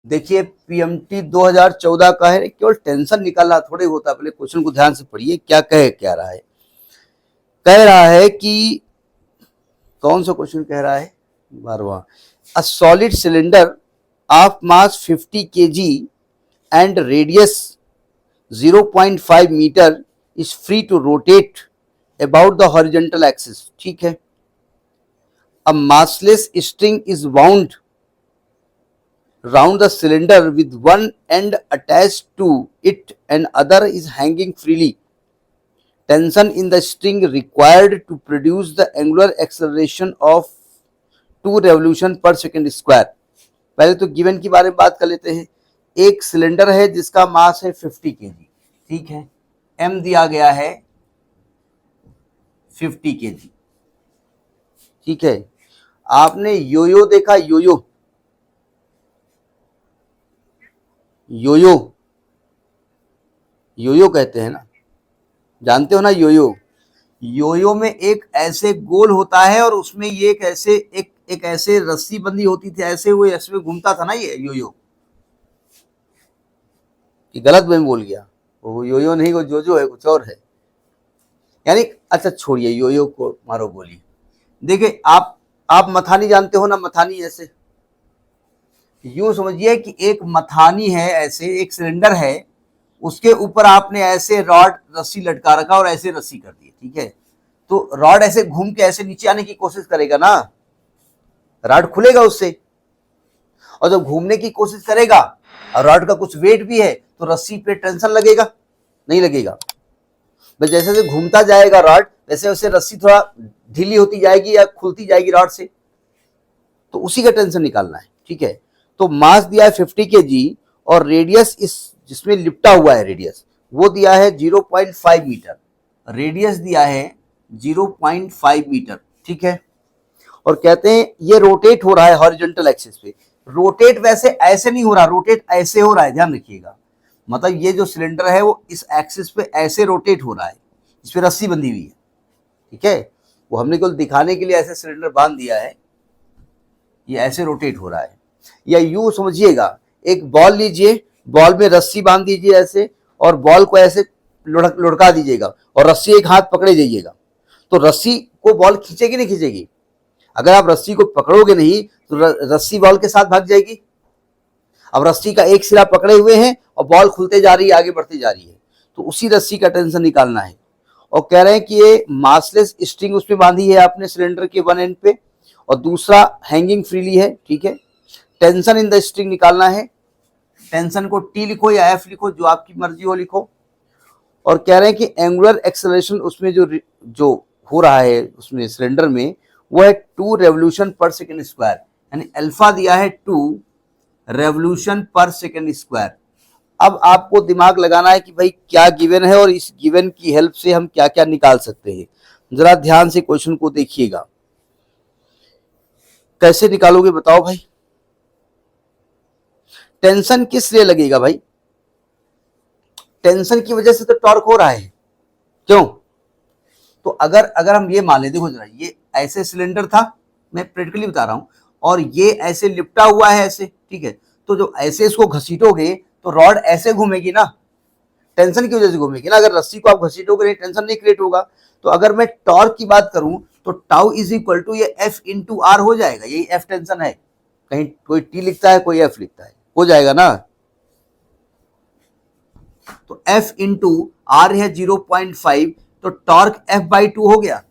देखिए पीएमटी 2014 का है, केवल टेंशन निकालना थोड़े होता है। पहले क्वेश्चन को ध्यान से पढ़िए, क्या रहा है। कह रहा है कि कौन सा क्वेश्चन कह रहा है, 12वां। A solid cylinder of mass 50 kg and radius 0.5 metre is free to rotate about the horizontal axis. ठीक है। A massless string is wound round the cylinder with one end attached to it and other is hanging freely. Tension in the string required to produce the angular acceleration of 2 revolution per second square. पहले तो given की बारे में बात कर लेते हैं। एक सिलेंडर है जिसका मास है 50 kg, ठीक है। m दिया गया है 50 kg, ठीक है। आपने योयो देखा, योयो योयो योयो कहते हैं ना, जानते हो ना योयो। योयो में एक ऐसे गोल होता है और उसमें ये एक ऐसे रस्सी बंधी होती थी, ऐसे वो ऐसे घूमता था ना ये योयो। कि गलत मैं बोल गया, वो योयो नहीं, वो जोजो है, कुछ और है। यानी अच्छा छोड़िए, योयो को मारो गोली। देखिए आप मथानी जानते हो ना, मथानी ऐसे यूं समझिए कि एक मथानी है, ऐसे एक सिलेंडर है, उसके ऊपर आपने ऐसे रॉड रस्सी लटका रखा और ऐसे रस्सी कर दी, ठीक है। तो रॉड ऐसे घूम के ऐसे नीचे आने की कोशिश करेगा ना, रॉड खुलेगा उससे, और जब घूमने की कोशिश करेगा और रॉड का कुछ वेट भी है तो रस्सी पे टेंशन लगेगा, नहीं लगेगा। बस जैसे जैसे घूमता जाएगा रॉड, वैसे वैसे रस्सी थोड़ा ढीली होती जाएगी या खुलती जाएगी रॉड से, तो उसी का टेंशन निकालना है, ठीक है। तो मास दिया है 50 kg और रेडियस इस जिसमें लिपटा हुआ है रेडियस वो दिया है 0.5 मीटर, रेडियस दिया है 0.5 मीटर, ठीक है। और कहते हैं ये रोटेट हो रहा है हॉरिजॉन्टल एक्सिस पे। रोटेट वैसे ऐसे नहीं हो रहा, रोटेट ऐसे हो रहा है, ध्यान रखिएगा। मतलब ये जो सिलेंडर है वो इस एक्सिस पे ऐसे रोटेट हो रहा है, इस पे रस्सी बंधी हुई है, ठीक है। वो हमने केवल दिखाने के लिए ऐसे सिलेंडर बांध दिया है, ये ऐसे रोटेट हो रहा है। या यूं समझिएगा, एक बॉल लीजिए, बॉल में रस्सी बांध दीजिए ऐसे, और बॉल को ऐसे लुढ़का दीजिएगा और रस्सी एक हाथ पकड़े जाइएगा, तो रस्सी को बॉल खींचेगी नहीं खींचेगी। अगर आप रस्सी को पकड़ोगे नहीं तो रस्सी बॉल के साथ भाग जाएगी। अब रस्सी का एक सिरा पकड़े हुए हैं और बॉल खुलते जा रही है, आगे बढ़ती जा रही है, तो उसी रस्सी का टेंशन निकालना है। और कह रहे हैं कि ये मासलेस स्ट्रिंग उसमें बांधी है आपने सिलेंडर के वन एंड पे, और दूसरा हैंगिंग फ्रीली है, ठीक है। टेंशन इन द स्ट्रिंग निकालना है। टेंशन को टी लिखो या एफ लिखो, जो आपकी मर्जी हो लिखो। और कह रहे हैं कि एंगुलर एक्सेलरेशन उसमें जो हो रहा है उसमें सिलेंडर में, वो है 2 रेवोल्यूशन पर सेकेंड स्क्वायर, यानी अल्फा दिया है 2 रेवोल्यूशन पर सेकेंड स्क्वायर। अब आपको दिमाग लगाना है कि भाई क्या गिवन है और इस गिवन की हेल्प से हम क्या क्या निकाल सकते हैं। जरा ध्यान से क्वेश्चन को देखिएगा, कैसे निकालोगे बताओ भाई। टेंशन किस लिए लगेगा भाई, टेंशन की वजह से तो टॉर्क हो रहा है, क्यों। तो अगर हम ये मान लें, देखो जरा, ये ऐसे सिलेंडर था, मैं प्रैक्टिकली बता रहा हूं, और ये ऐसे लिपटा हुआ है ऐसे, ठीक है। तो जो ऐसे इसको घसीटोगे तो रॉड ऐसे घूमेगी ना, टेंशन की वजह से घूमेगी ना। अगर रस्सी को आप घसीटोगे नहीं, टेंशन नहीं क्रिएट होगा। तो अगर मैं टॉर्क की बात करूं तो टाउ इज इक्वल टू ये एफ इंटू आर हो जाएगा, यही एफ टेंशन है। कहीं कोई टी लिखता है, कोई एफ लिखता है, हो जाएगा ना। तो एफ इंटू आर है 0.5, तो टॉर्क एफ बाई 2 हो गया,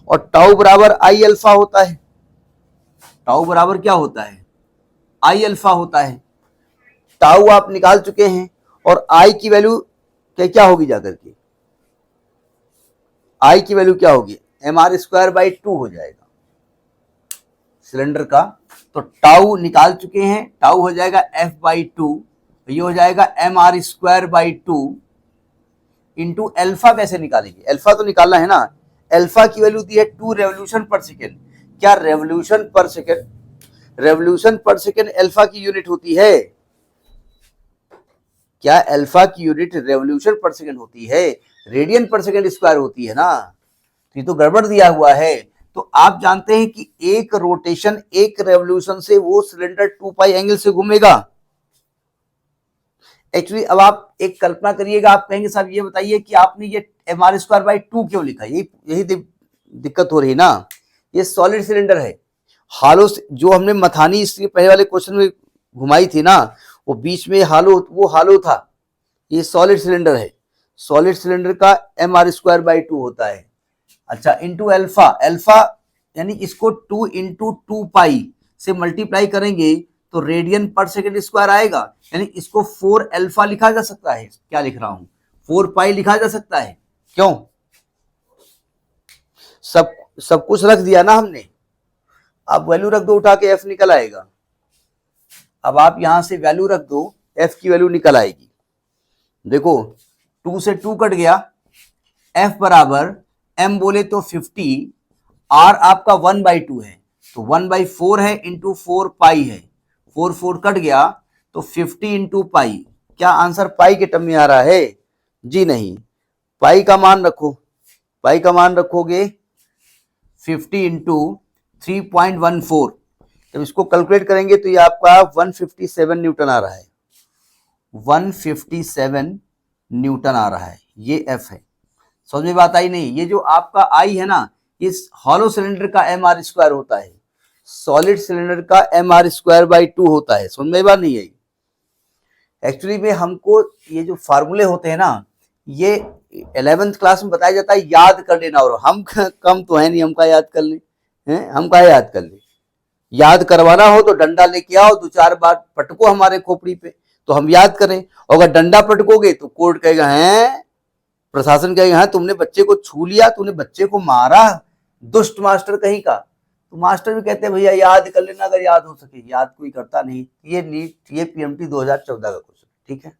और टाउ बराबर आई अल्फा होता है। टाउ बराबर क्या होता है, आई अल्फा होता है। टाउ आप निकाल चुके हैं, और आई की वैल्यू क्या होगी जाकर के, आई की वैल्यू क्या होगी, एम आर स्क्वायर बाई 2 हो जाएगा सिलेंडर का। तो टाउ निकाल चुके हैं, टाउ हो जाएगा एफ बाई 2, ये हो जाएगा M R square by 2 into alpha. कैसे निकालेंगे, अल्फा तो निकालना है ना। अल्फा की वैल्यू दी है 2 रेवोल्यूशन पर सेकेंड। क्या रेवोल्यूशन पर सेकेंड, रेवोल्यूशन पर सेकेंड अल्फा की यूनिट होती है क्या, अल्फा की यूनिट रेवोल्यूशन पर सेकेंड होती है, रेडियन पर सेकेंड स्क्वायर होती है ना। तो ये तो गड़बड़ दिया हुआ है। तो आप जानते हैं कि एक रोटेशन, एक रेवोल्यूशन से वो सिलेंडर 2 पाई एंगल से घूमेगा। एक्चुअली अब आप एक कल्पना करिएगा, आप कहेंगे साहब ये बताइए कि आपने ये mr²/2 क्यों लिखा, यही दिक्कत हो रही है ना। ये सॉलिड सिलेंडर है, हालो जो हमने मथानी इसके पहले वाले क्वेश्चन में घुमाई थी ना, वो बीच में वो हालो था। ये सॉलिड सिलेंडर है, सॉलिड सिलेंडर का mr²/2 होता है। अच्छा, इंटू अल्फा, अल्फा यानी इसको 2 इंटू 2 पाई से मल्टीप्लाई करेंगे तो रेडियन पर सेकेंड स्क्वायर आएगा, यानी इसको 4 अल्फा लिखा जा सकता है। क्या लिख रहा हूं, 4 पाई लिखा जा सकता है। क्यों, सब कुछ रख दिया ना हमने। अब वैल्यू रख दो, उठा के एफ निकल आएगा। अब आप यहां से वैल्यू रख दो, एफ की वैल्यू निकल आएगी। देखो 2 से 2 कट गया, एफ बराबर एम बोले तो 50, आर आपका 1/2 है तो 1/4 है इंटू 4 पाई है, 4 कट गया तो 50 इंटू पाई। क्या आंसर पाई के टर्म में आ रहा है? जी नहीं, पाई का मान रखो, पाई का मान रखोगे 50 इंटू 3.14, जब इसको कैलकुलेट करेंगे तो ये आपका 157 न्यूटन आ रहा है, 157 न्यूटन आ रहा है। ये एफ है। समझ में बात आई नहीं? ये जो आपका आई है ना, इस हॉलो सिलेंडर का mr² होता है, सॉलिड सिलेंडर का mr²/2 होता है। समझ में बात नहीं आई? एक्चुअली में हमको ये जो फार्मूले होते हैं ना, ये 11th क्लास में बताया जाता है याद कर लेना, और हम कम तो है नहीं हमका याद कर ले, हम का याद कर ले। याद करवाना हो तो डंडा लेके आओ, 2-4 बार पटको हमारे खोपड़ी पे तो हम याद करें, और अगर डंडा पटकोगे तो कोर्ट कहेगा है, प्रशासन कहेगा है तुमने बच्चे को छू लिया, तुमने बच्चे को मारा, दुष्ट मास्टर कहीं का। तो मास्टर भी कहते हैं भैया याद कर लेना अगर याद हो सके, याद कोई करता नहीं। ये नीट, ये पीएमटी 2014 का क्वेश्चन, ठीक है।